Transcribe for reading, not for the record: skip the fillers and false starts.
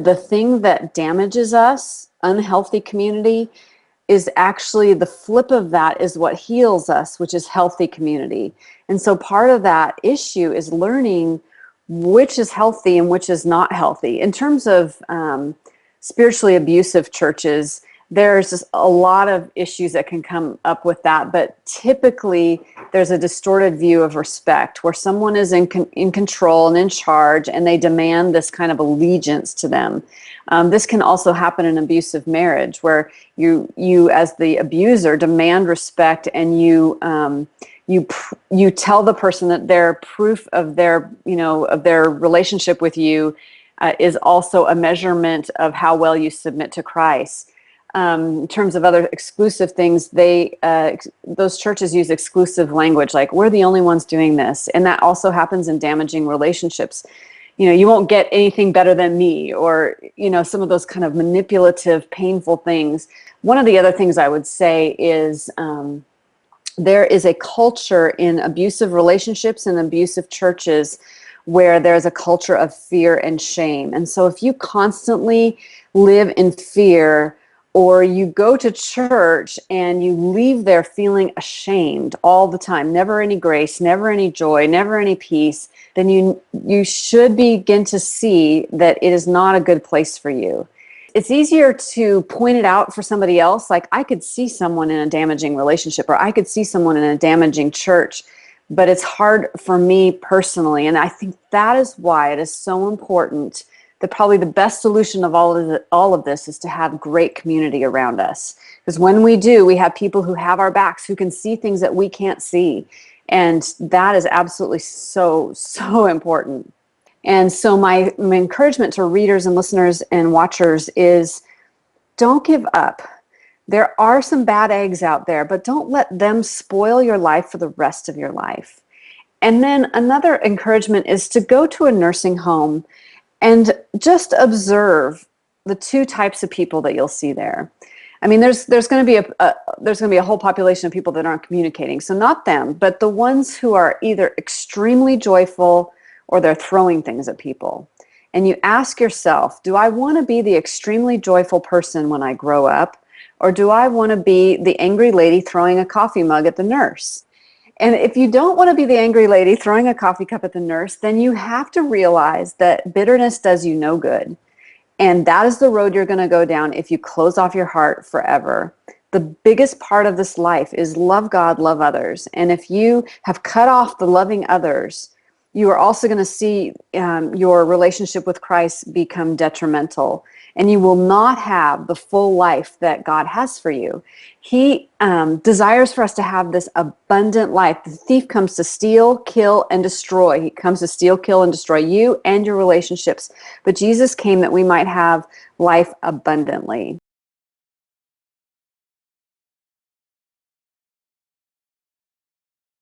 the thing that damages us, unhealthy community, is actually the flip of that is what heals us, which is healthy community. And so part of that issue is learning which is healthy and which is not healthy. In terms of spiritually abusive churches, there's just a lot of issues that can come up with that, but typically there's a distorted view of respect where someone is in control and in charge, and they demand this kind of allegiance to them. This can also happen in abusive marriage, where you as the abuser demand respect, and you tell the person that their proof of their relationship with you is also a measurement of how well you submit to Christ. In terms of other exclusive things, those churches use exclusive language, like we're the only ones doing this, and that also happens in damaging relationships. You won't get anything better than me, or some of those kind of manipulative, painful things. One of the other things I would say is there is a culture in abusive relationships and abusive churches where there's a culture of fear and shame. And so if you constantly live in fear, or you go to church and you leave there feeling ashamed all the time, never any grace, never any joy, never any peace, then you should begin to see that it is not a good place for you. It's easier to point it out for somebody else. Like, I could see someone in a damaging relationship, or I could see someone in a damaging church, but it's hard for me personally. And I think that is why it is so important that probably the best solution of all of this is to have great community around us. Because when we do, we have people who have our backs, who can see things that we can't see. And that is absolutely so, so important. And so my encouragement to readers and listeners and watchers is, don't give up. There are some bad eggs out there, but don't let them spoil your life for the rest of your life. And then another encouragement is to go to a nursing home and just observe the two types of people that you'll see there. I mean, there's going to be a whole population of people that aren't communicating. So not them, but the ones who are either extremely joyful or they're throwing things at people. And you ask yourself, do I want to be the extremely joyful person when I grow up? Or do I want to be the angry lady throwing a coffee mug at the nurse? And if you don't want to be the angry lady throwing a coffee cup at the nurse, then you have to realize that bitterness does you no good. And that is the road you're going to go down if you close off your heart forever. The biggest part of this life is love God, love others. And if you have cut off the loving others, you are also going to see your relationship with Christ become detrimental. And you will not have the full life that God has for you. He desires for us to have this abundant life. The thief comes to steal, kill, and destroy. He comes to steal, kill, and destroy you and your relationships. But Jesus came that we might have life abundantly.